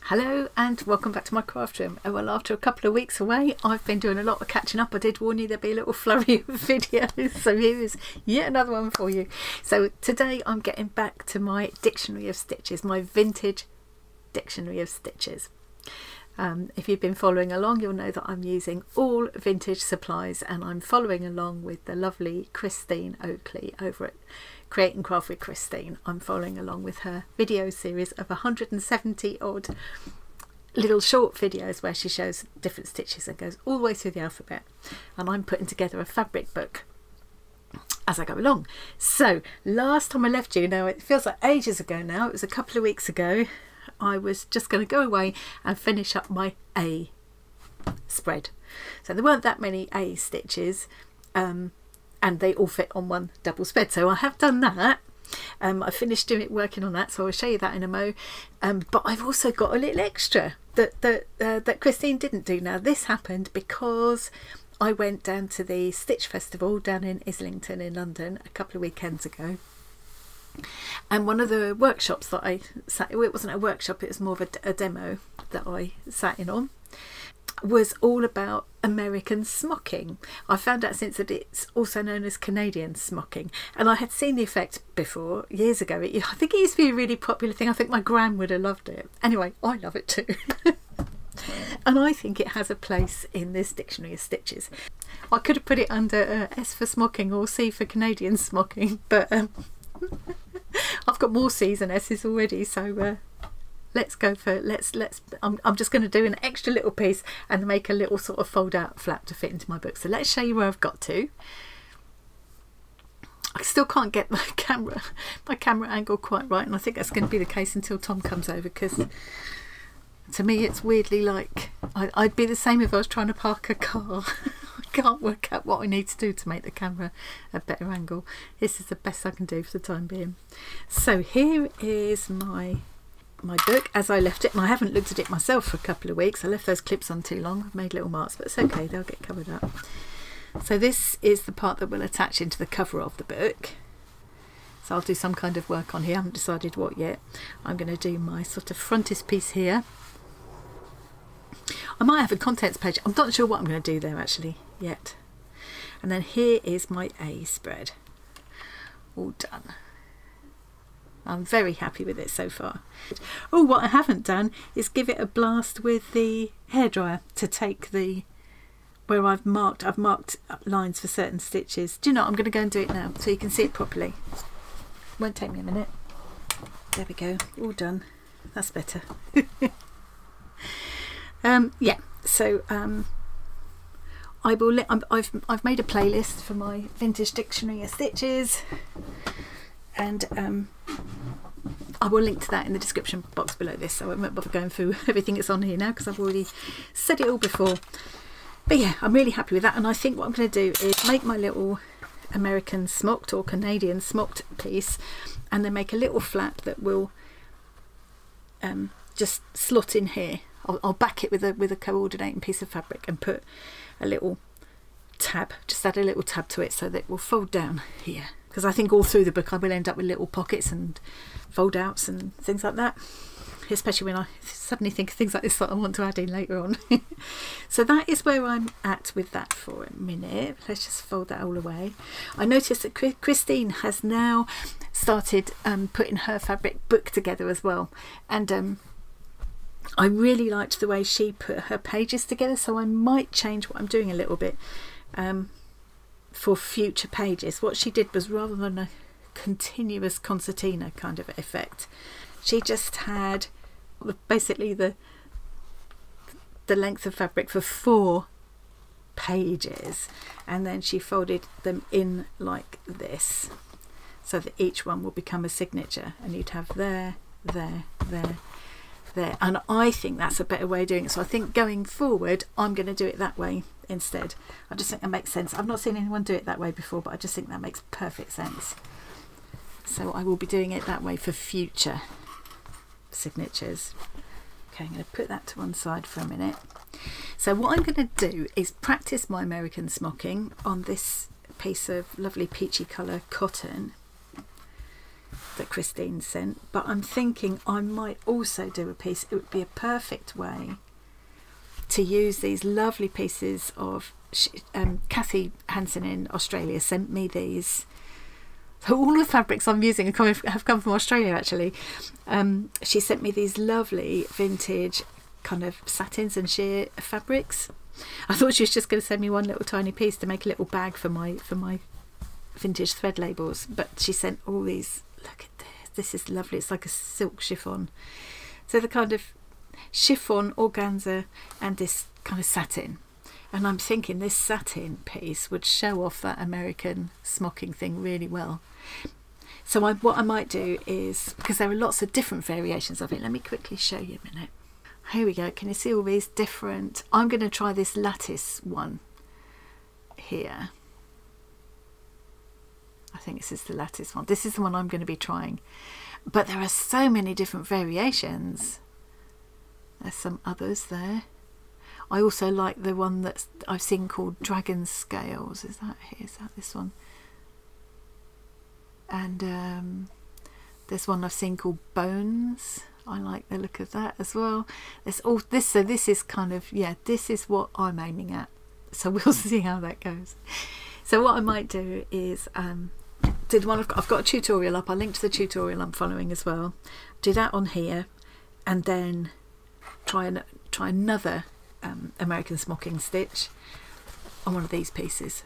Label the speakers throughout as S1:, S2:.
S1: Hello and welcome back to my craft room. Well, after a couple of weeks away, I've been doing a lot of catching up. I did warn you there'd be a little flurry of videos, so here's yet another one for you. So today I'm getting back to my dictionary of stitches, my vintage dictionary of stitches. If you've been following along, you'll know that I'm using all vintage supplies, and I'm following along with the lovely Christine Oakley over at Create and Craft with Christine. I'm following along with her video series of 170 odd little short videos where she shows different stitches and goes all the way through the alphabet, and I'm putting together a fabric book as I go along. So last time I left you, now it feels like ages ago now, it was a couple of weeks ago, I was just going to go away and finish up my A spread. So there weren't that many A stitches, and they all fit on one double spread. So I have done that. I finished working on that, so I'll show you that in a mo. But I've also got a little extra that Christine didn't do. Now this happened because I went down to the Stitch Festival down in Islington in London a couple of weekends ago. And one of the workshops that I sat, it wasn't a workshop, it was more of a demo that I sat in on, was all about American smocking. I found out since that it's also known as Canadian smocking, and I had seen the effect before years ago. I think it used to be a really popular thing. I think my gran would have loved it. Anyway, I love it too. And I think it has a place in this dictionary of stitches. I could have put it under S for smocking or C for Canadian smocking, but I've got more C's and S's already, so let's go for I'm just going to do an extra little piece and make a little sort of fold out flap to fit into my book. So let's show you where I've got to. I still can't get my camera angle quite right, and I think that's going to be the case until Tom comes over, because to me it's weirdly like I'd be the same if I was trying to park a car. I can't work out what I need to do to make the camera a better angle. This is the best I can do for the time being. So here is my book as I left it, and I haven't looked at it myself for a couple of weeks. I left those clips on too long. I've made little marks, but it's okay, they'll get covered up. So this is the part that will attach into the cover of the book. So I'll do some kind of work on here. I haven't decided what yet. I'm going to do my sort of frontispiece here. I might have a contents page. I'm not sure what I'm going to do there actually yet. And then here is my A spread, all done. I'm very happy with it so far. Oh, what I haven't done is give it a blast with the hairdryer to take the where I've marked lines for certain stitches. Do you know what? I'm going to go and do it now so you can see it properly. Won't take me a minute. There we go, all done. That's better. Yeah, so I will. I've made a playlist for my vintage dictionary of stitches, and I will link to that in the description box below this, so I won't bother going through everything that's on here now because I've already said it all before. But yeah, I'm really happy with that, and I think what I'm going to do is make my little American smocked or Canadian smocked piece, and then make a little flap that will just slot in here. I'll back it with a coordinating piece of fabric and put a little tab, just add a little tab to it so that it will fold down here, because I think all through the book I will end up with little pockets and fold outs and things like that, especially when I suddenly think of things like this that I want to add in later on. So that is where I'm at with that for a minute. Let's just fold that all away. I noticed that Christine has now started putting her fabric book together as well, and I really liked the way she put her pages together, so I might change what I'm doing a little bit for future pages. What she did was, rather than a continuous concertina kind of effect, she just had basically the length of fabric for 4 pages, and then she folded them in like this so that each one will become a signature, and you'd have there, there, there, there. And I think that's a better way of doing it, so I think going forward I'm going to do it that way instead. I just think that makes sense. I've not seen anyone do it that way before, but I just think that makes perfect sense, so I will be doing it that way for future signatures. Okay, I'm going to put that to one side for a minute. So what I'm going to do is practice my American smocking on this piece of lovely peachy colour cotton, that Christine sent, but I'm thinking I might also do a piece. It would be a perfect way to use these lovely pieces of Kathy Hansen in Australia sent me these. So all the fabrics I'm using have come from Australia, actually. She sent me these lovely vintage kind of satins and sheer fabrics. I thought she was just going to send me one little tiny piece to make a little bag for my vintage thread labels, but she sent all these. Look at this. This is lovely. It's like a silk chiffon. So the kind of chiffon, organza, and this kind of satin. And I'm thinking this satin piece would show off that American smocking thing really well. So what I might do is, because there are lots of different variations of it, let me quickly show you a minute. Here we go. Can you see all these different? I'm going to try this lattice one here. I think this is the lattice one. This is the one I'm going to be trying. But there are so many different variations. There's some others there. I also like the one that I've seen called Dragon Scales. Is that here? Is that this one? And there's one I've seen called Bones. I like the look of that as well. There's all this. So this is kind of, yeah, this is what I'm aiming at. So we'll see how that goes. So what I might do is do the one I've got a tutorial up. I'll link to the tutorial I'm following as well. Do that on here, and then try another American Smocking stitch on one of these pieces.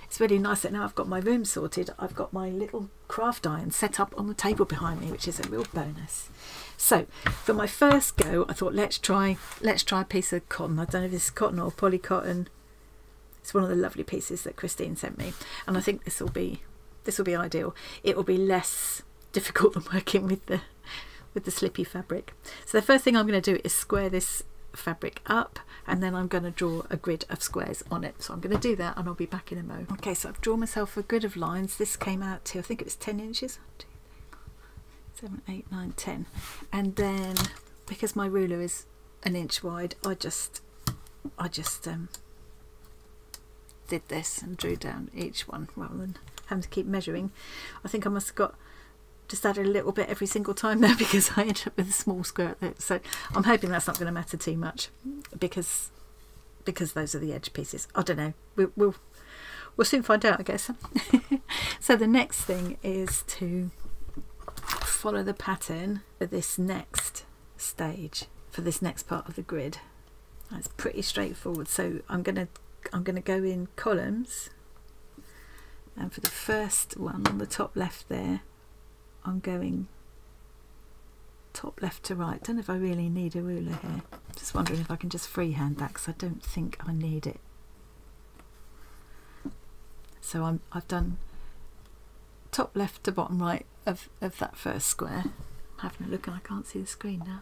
S1: It's really nice that now I've got my room sorted. I've got my little craft iron set up on the table behind me, which is a real bonus. So for my first go, I thought let's try a piece of cotton. I don't know if this is cotton or polycotton. It's one of the lovely pieces that Christine sent me, and I think this will be ideal. It will be less difficult than working with the slippy fabric. So the first thing I'm going to do is square this fabric up, and then I'm going to draw a grid of squares on it. So I'm going to do that, and I'll be back in a mo. Okay, so I've drawn myself a grid of lines. This came out to, I think it was 10 inches. 1, 2, 3, 4, 7, 8, 9, 10. And then because my ruler is an inch wide, I just did this and drew down each one rather than having to keep measuring. I think I must have just added a little bit every single time there, because I ended up with a small square there. So I'm hoping that's not going to matter too much, because those are the edge pieces. I don't know. We'll soon find out, I guess. So the next thing is to follow the pattern for this next stage, for this next part of the grid. It's pretty straightforward. So I'm gonna go in columns, and for the first one on the top left there, I'm going top left to right. Don't know if I really need a ruler here. Just wondering if I can just freehand that, because I don't think I need it. So I've done top left to bottom right of that first square. I'm having a look and I can't see the screen now.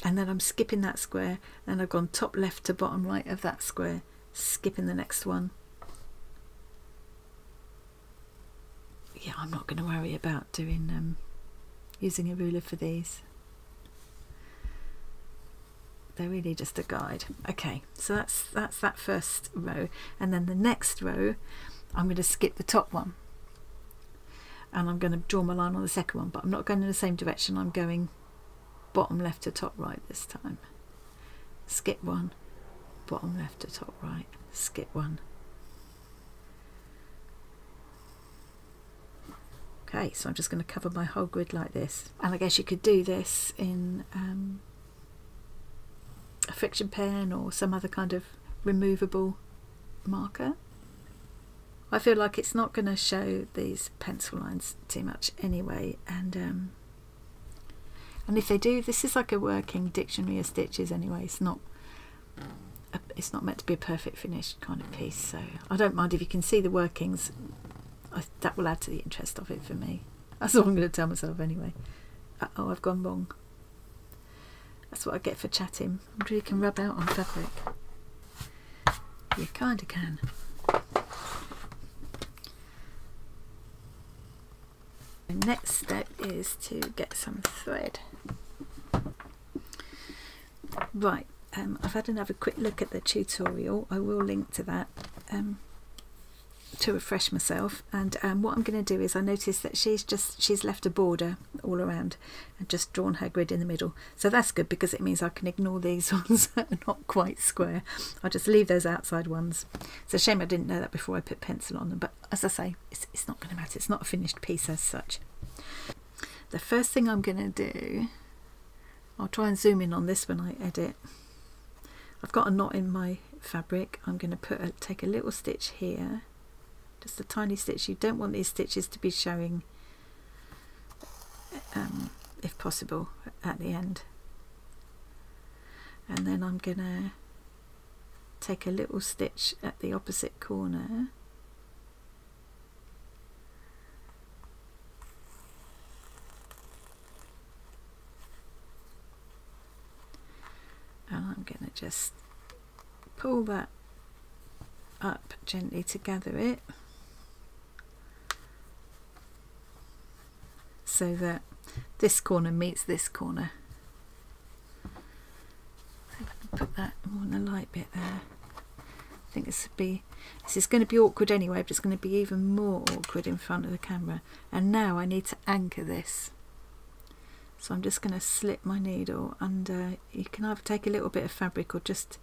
S1: And then I'm skipping that square, and I've gone top left to bottom right of that square, skipping the next one. Yeah, I'm not going to worry about doing using a ruler for these. They're really just a guide. Okay, so that's that first row, and then the next row I'm going to skip the top one, and I'm going to draw my line on the second one, but I'm not going in the same direction. I'm going bottom left to top right this time. Skip one, bottom left to top right, skip one. Okay, so I'm just going to cover my whole grid like this, and I guess you could do this in a friction pen or some other kind of removable marker. I feel like it's not going to show these pencil lines too much anyway, and if they do, this is like a working dictionary of stitches anyway. It's not meant to be a perfect finished kind of piece, so I don't mind if you can see the workings. That will add to the interest of it for me. That's all I'm going to tell myself anyway. Oh, I've gone wrong. That's what I get for chatting. I wonder if you can rub out on fabric. You kind of can. The next step is to get some thread. Right, I've had another quick look at the tutorial. I will link to that. to refresh myself, and what I'm going to do is, I noticed that she's left a border all around and just drawn her grid in the middle, so that's good because it means I can ignore these ones that are not quite square. I'll just leave those outside ones. It's a shame I didn't know that before I put pencil on them, but as I say, it's not going to matter. It's not a finished piece as such. The first thing I'm going to do, I'll try and zoom in on this when I edit. I've got a knot in my fabric. I'm going to take a little stitch here, just a tiny stitch. You don't want these stitches to be showing, if possible, at the end. And then I'm going to take a little stitch at the opposite corner, and I'm going to just pull that up gently to gather it, so that this corner meets this corner. See if I can put that more in the light bit there. I think this is going to be awkward anyway, but it's going to be even more awkward in front of the camera. And now I need to anchor this. So I'm just going to slip my needle under. You can either take a little bit of fabric or just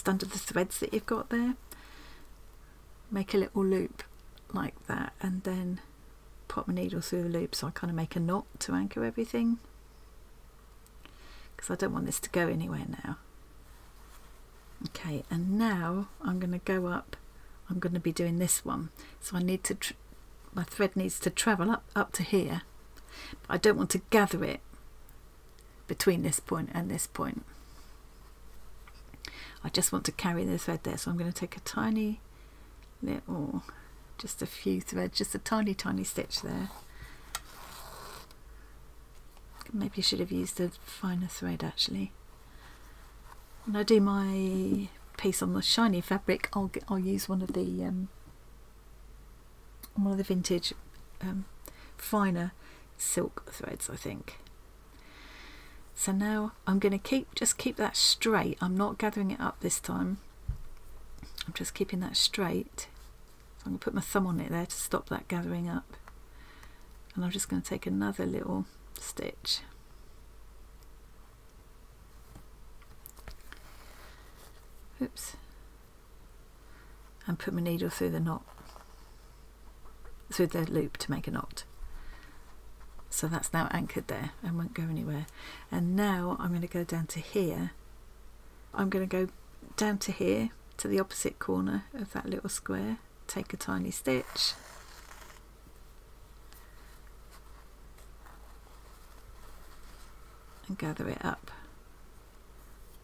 S1: under the threads that you've got there. Make a little loop like that, and then pop my needle through the loop, so I kind of make a knot to anchor everything, because I don't want this to go anywhere now. Okay, and now I'm going to go up. I'm going to be doing this one, so I need to my thread needs to travel up to here. I don't want to gather it between this point and this point. I just want to carry the thread there, so I'm going to take a tiny little, just a few threads, just a tiny stitch there. Maybe I should have used a finer thread actually. When I do my piece on the shiny fabric, I'll use one of the vintage finer silk threads, I think. So now I'm going to just keep that straight. I'm not gathering it up this time. I'm just keeping that straight. So I'm going to put my thumb on it there to stop that gathering up. And I'm just going to take another little stitch. Oops. And put my needle through the knot, through the loop to make a knot. So that's now anchored there and won't go anywhere. And now I'm going to go down to here. I'm going to go down to here, to the opposite corner of that little square, take a tiny stitch, and gather it up,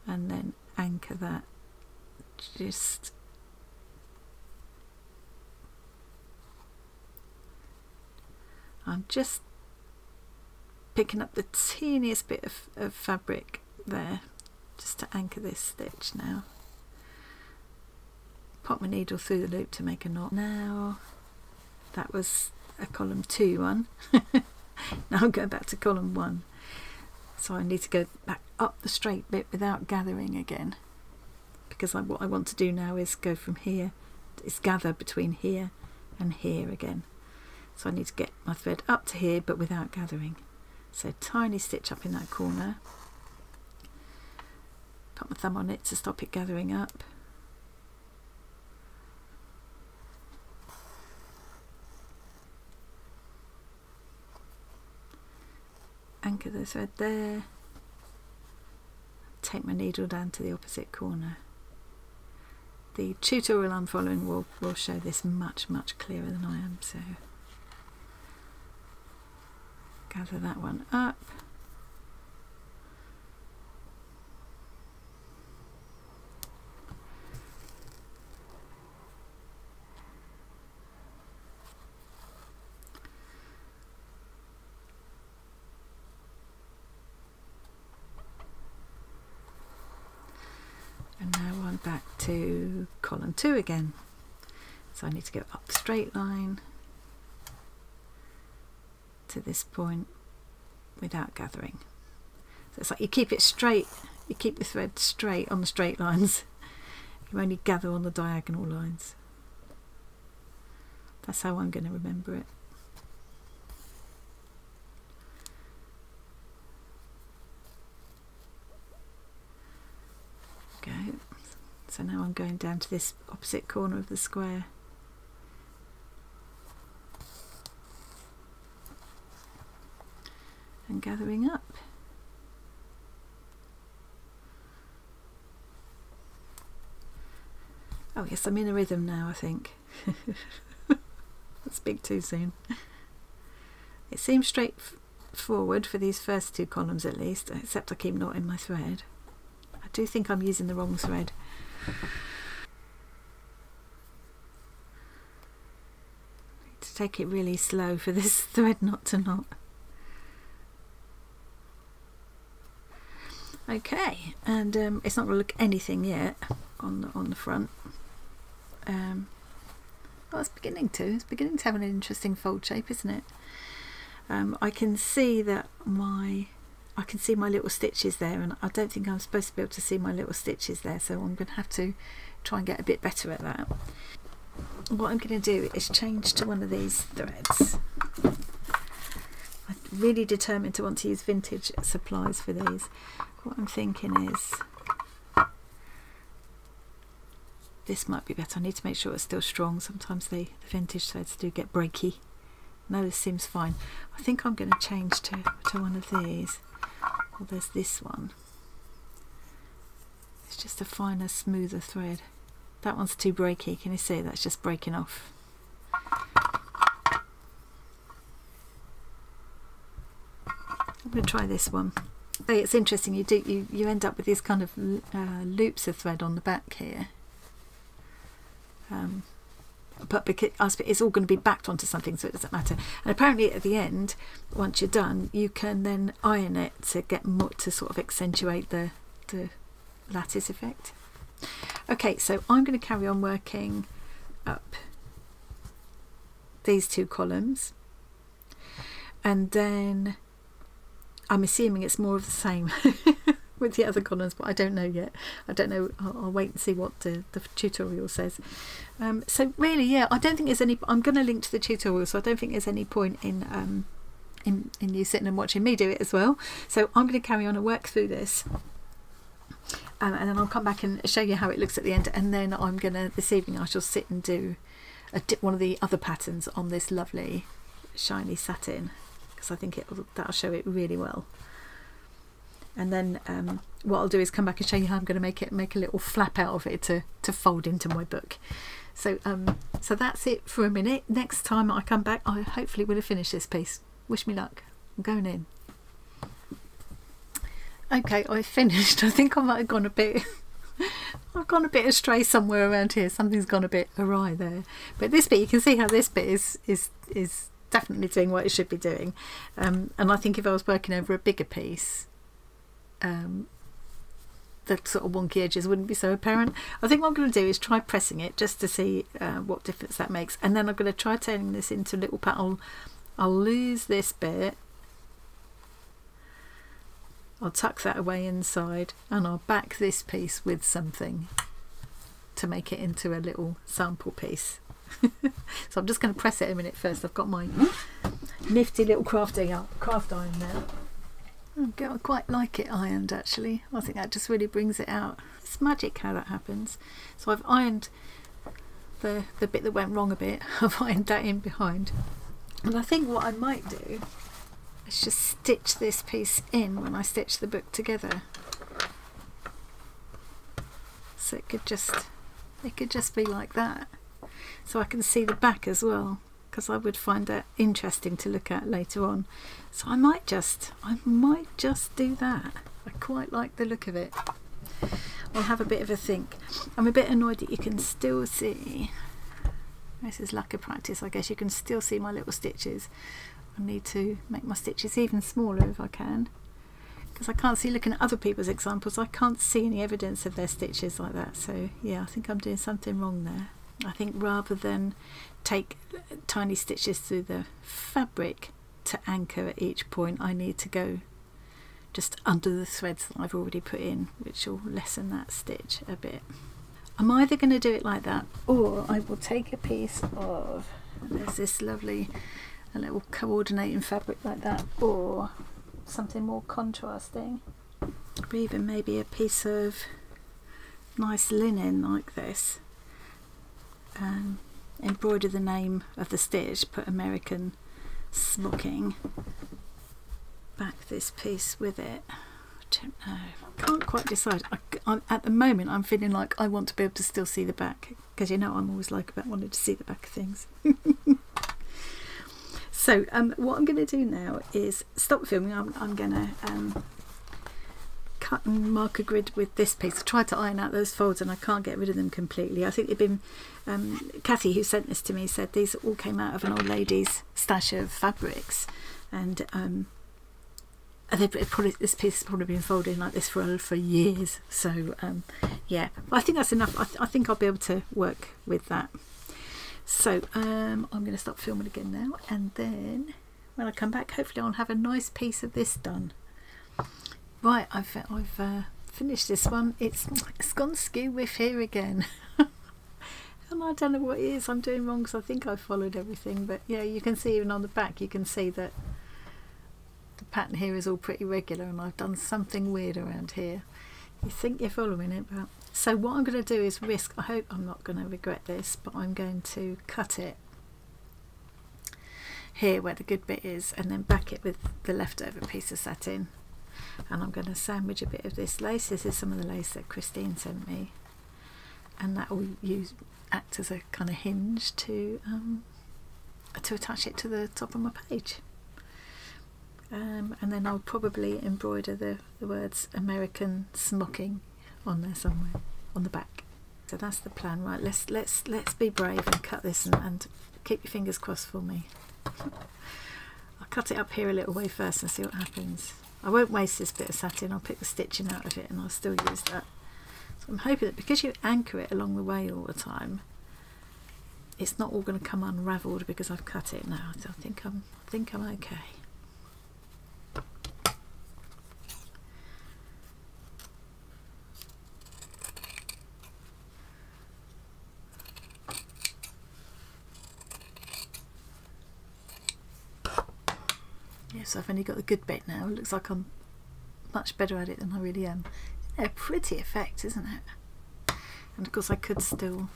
S1: and then anchor that just I'm just picking up the teeniest bit of fabric there just to anchor this stitch now. Pop my needle through the loop to make a knot. Now that was a column 2 one. Now I'm going back to column 1, so I need to go back up the straight bit without gathering again, because what I want to do now is go from here, is gather between here and here again. So I need to get my thread up to here but without gathering. So tiny stitch up in that corner, put my thumb on it to stop it gathering up, anchor the thread there, take my needle down to the opposite corner. The tutorial I'm following will show this much clearer than I am, so gather that one up, and now I'm back to column 2 again. So I need to go up the straight line to this point without gathering. So it's like you keep it straight, you keep the thread straight on the straight lines, you only gather on the diagonal lines. That's how I'm going to remember it. Go. So now I'm going down to this opposite corner of the square. And gathering up. Oh yes, I'm in a rhythm now, I think. Speak too soon. It seems straightforward for these first two columns at least, except I keep knotting my thread. I do think I'm using the wrong thread. Need to take it really slow for this thread not to knot. Okay, and it's not going to look anything yet on the front. Well, it's beginning to. It's beginning to have an interesting fold shape, isn't it? I can see that I can see my little stitches there, and I don't think I'm supposed to be able to see my little stitches there, so I'm going to have to try and get a bit better at that. What I'm going to do is change to one of these threads. I'm really determined to want to use vintage supplies for these. What I'm thinking is this might be better. I need to make sure it's still strong. Sometimes the vintage threads do get breaky. No, this seems fine. I think I'm going to change to one of these. Well, there's this one. It's just a finer, smoother thread. That one's too breaky. Can you see? That's just breaking off. I'm going to try this one. It's interesting. You end up with these kind of loops of thread on the back here. But because it's all going to be backed onto something, so it doesn't matter. And apparently at the end, once you're done, you can then iron it to get more, to sort of accentuate the lattice effect. Okay, so I'm going to carry on working up these two columns, and then I'm assuming it's more of the same with the other columns, but I don't know yet. I don't know. I'll wait and see what the tutorial says. So really, yeah, I don't think there's any. I'm going to link to the tutorial, so I don't think there's any point in you sitting and watching me do it as well. So I'm going to carry on and work through this, and then I'll come back and show you how it looks at the end. And then I'm gonna, this evening, I shall sit and do one of the other patterns on this lovely shiny satin, because I think that'll show it really well. And then what I'll do is come back and show you how I'm going to make a little flap out of it to fold into my book. So so that's it for a minute. Next time I come back, I hopefully will have finished this piece. Wish me luck. I'm going in. Okay, I finished. I think I might have gone a bit I've gone a bit astray somewhere around here. Something's gone a bit awry there. But this bit, you can see how this bit is definitely doing what it should be doing. And I think if I was working over a bigger piece, the sort of wonky edges wouldn't be so apparent. I think what I'm going to do is try pressing it just to see what difference that makes, and then I'm going to try turning this into a little pattern. I'll lose this bit, I'll tuck that away inside, and I'll back this piece with something to make it into a little sample piece. So I'm just going to press it a minute first. I've got my nifty little craft iron now. I quite like it ironed, actually. I think that just really brings it out. It's magic how that happens. So I've ironed the bit that went wrong a bit. I've ironed that in behind. And I think what I might do is just stitch this piece in when I stitch the book together. So it could just be like that. So I can see the back as well, because I would find that interesting to look at later on. So I might just do that. I quite like the look of it. I'll have a bit of a think. I'm a bit annoyed that you can still see, this is lack of practice, I guess, you can still see my little stitches. I need to make my stitches even smaller if I can, because I can't see, looking at other people's examples, I can't see any evidence of their stitches like that. So yeah, I think I'm doing something wrong there. I think rather than take tiny stitches through the fabric to anchor at each point, I need to go just under the threads that I've already put in, which will lessen that stitch a bit. I'm either going to do it like that, or I will take a piece of there's this lovely a little coordinating fabric like that, or something more contrasting, or even maybe a piece of nice linen like this. Embroider the name of the stitch, put American Smocking, back this piece with it. I don't know, can't quite decide. At the moment I'm feeling like I want to be able to still see the back, because you know I'm always like about wanting to see the back of things. So what I'm going to do now is stop filming. I'm going to cut and mark a grid with this piece. I tried to iron out those folds and I can't get rid of them completely. I think they've been, Kathy, who sent this to me, said these all came out of an old lady's stash of fabrics, and this piece has probably been folding like this for years. So yeah, I think that's enough. I think I'll be able to work with that. So I'm going to stop filming again now, and then when I come back, hopefully I'll have a nice piece of this done. Right, I've finished this one. It's gone skew with here again. And I don't know what it is I'm doing wrong, because I think I followed everything, but yeah, you can see even on the back, you can see that the pattern here is all pretty regular, and I've done something weird around here. You think you're following it, but so what I'm going to do is risk, I hope I'm not going to regret this, but I'm going to cut it here where the good bit is, and then back it with the leftover piece of satin, and I'm going to sandwich a bit of this lace. This is some of the lace that Christine sent me, and that will act as a kind of hinge to attach it to the top of my page. And then I'll probably embroider the words American Smocking on there somewhere on the back. So that's the plan. Right, let's be brave and cut this, and keep your fingers crossed for me. I'll cut it up here a little way first and see what happens. I won't waste this bit of satin. I'll pick the stitching out of it and I'll still use that. So I'm hoping that because you anchor it along the way all the time, it's not all going to come unravelled because I've cut it now. So I think I'm okay. Yes, I've only got the good bit now. It looks like I'm much better at it than I really am. A pretty effect, isn't it? And of course I could still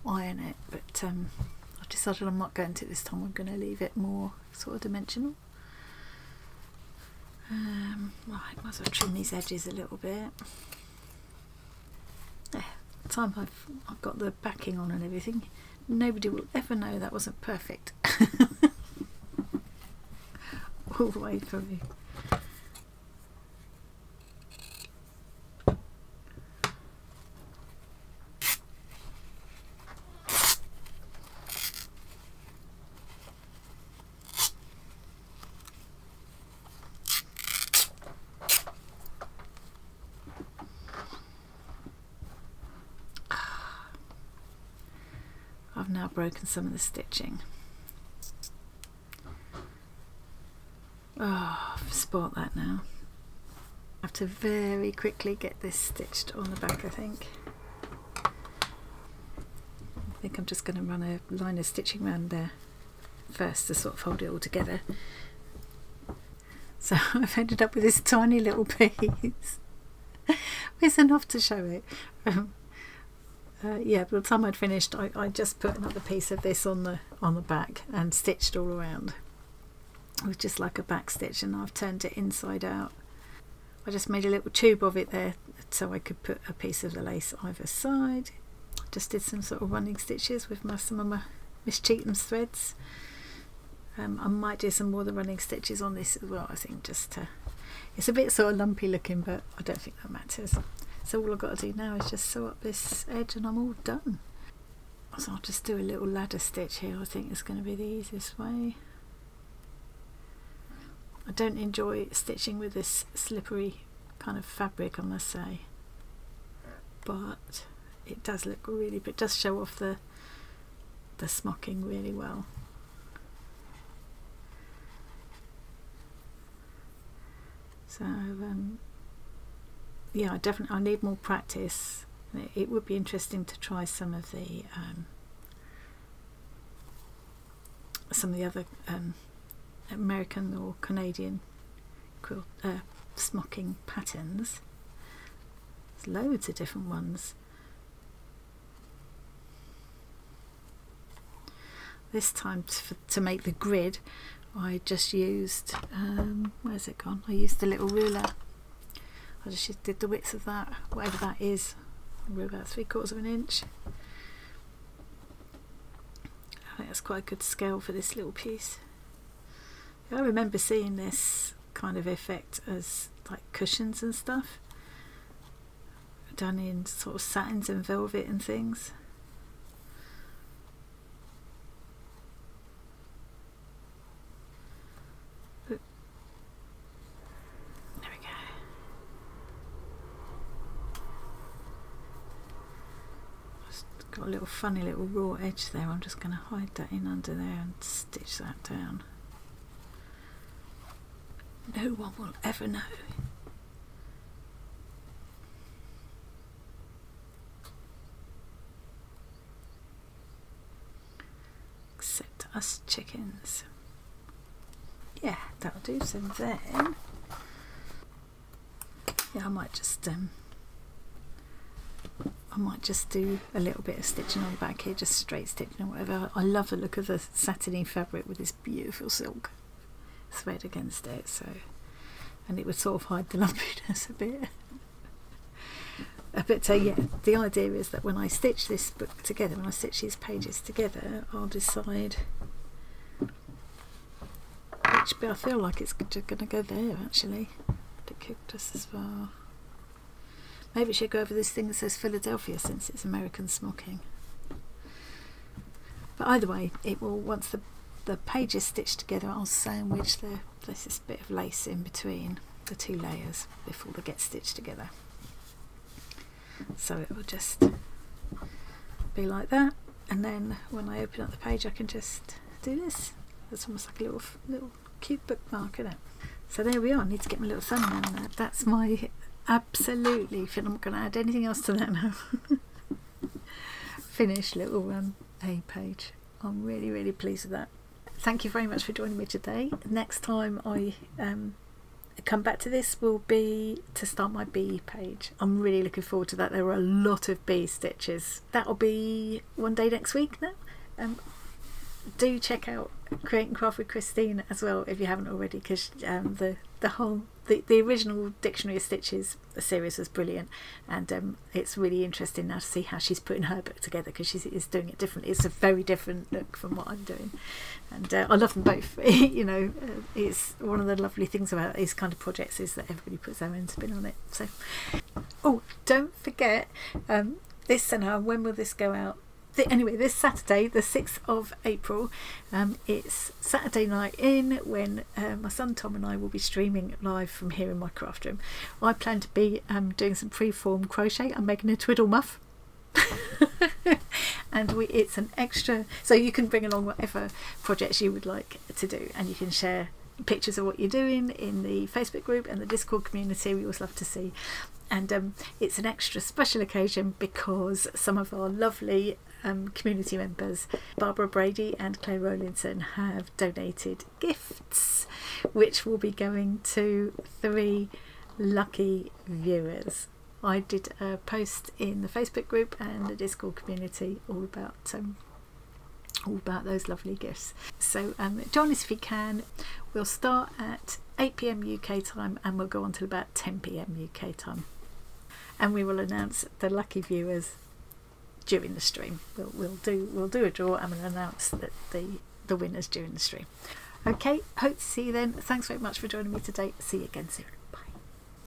S1: iron it, but I've decided I'm not going to this time. I'm going to leave it more sort of dimensional. Right, might as well trim these edges a little bit. Yeah, the time I've got the backing on and everything, nobody will ever know that wasn't perfect. All the way through. I've now broken some of the stitching. Oh, I've spoilt that now. I have to very quickly get this stitched on the back, I think. I think I'm just going to run a line of stitching around there first to sort of hold it all together. So I've ended up with this tiny little piece. It's enough to show it. Yeah, by the time I'd finished, I just put another piece of this on the back and stitched all around. It was just like a back stitch, and I've turned it inside out. I just made a little tube of it there so I could put a piece of the lace either side. Just did some sort of running stitches with some of my Miss Cheatham's threads. I might do some more of the running stitches on this as well, I think, just to, it's a bit sort of lumpy looking, but I don't think that matters. So all I've got to do now is just sew up this edge and I'm all done. So I'll just do a little ladder stitch here. I think it's going to be the easiest way. I don't enjoy stitching with this slippery kind of fabric, I must say, but it does look really, but it does show off the smocking really well. So yeah, I need more practice. It would be interesting to try some of the some of the other American or Canadian smocking patterns. There's loads of different ones. This time to make the grid I just used, where's it gone? I used the little ruler. I just did the width of that, whatever that is, about 3/4 of an inch. I think that's quite a good scale for this little piece. I remember seeing this kind of effect as like cushions and stuff, done in sort of satins and velvet and things. Got a little funny little raw edge there. I'm just going to hide that in under there and stitch that down. No one will ever know. Except us chickens. Yeah, that'll do. So then, yeah, I might just do a little bit of stitching on the back here, just straight stitching or whatever. I love the look of the satiny fabric with this beautiful silk thread against it, so, and it would sort of hide the lumpiness a bit. But yeah, the idea is that when I stitch this book together, when I stitch these pages together, I'll decide which bit. I feel like it's going to go there actually. It could just as well. Maybe it should go over this thing that says Philadelphia, since it's American Smocking. But either way, it will, once the page is stitched together, I'll sandwich there's this bit of lace in between the two layers before they get stitched together. So it will just be like that, and then when I open up the page I can just do this. It's almost like a little cute bookmark, isn't it? So there we are. I need to get my little thumbnail on that. That's my absolutely, I'm not going to add anything else to that now. Finished little A page. I'm really pleased with that. Thank you very much for joining me today. Next time I come back to this will be to start my bee page. I'm really looking forward to that. There were a lot of bee stitches. That'll be one day next week now. Do check out Create and Craft with Christine as well if you haven't already, because the original Dictionary of Stitches series was brilliant, and it's really interesting now to see how she's putting her book together, because she is doing it differently. It's a very different look from what I'm doing, and I love them both. You know, it's one of the lovely things about these kind of projects is that everybody puts their own spin on it. So, oh, don't forget this, and when will this go out? Anyway, this Saturday, the 6th of April, it's Saturday night in, when my son Tom and I will be streaming live from here in my craft room. I plan to be doing some free-form crochet. I'm making a twiddle muff. And it's an extra, so you can bring along whatever projects you would like to do, and you can share pictures of what you're doing in the Facebook group and the Discord community. We always love to see. And it's an extra special occasion because some of our lovely community members, Barbara Brady and Claire Rowlinson, have donated gifts which will be going to 3 lucky viewers. I did a post in the Facebook group and the Discord community all about those lovely gifts. So join us if you can. We'll start at 8 PM UK time and we'll go on till about 10 PM UK time, and we will announce the lucky viewers during the stream. We'll do a draw and we'll announce that the winners during the stream. Okay, hope to see you then. Thanks very much for joining me today. See you again soon.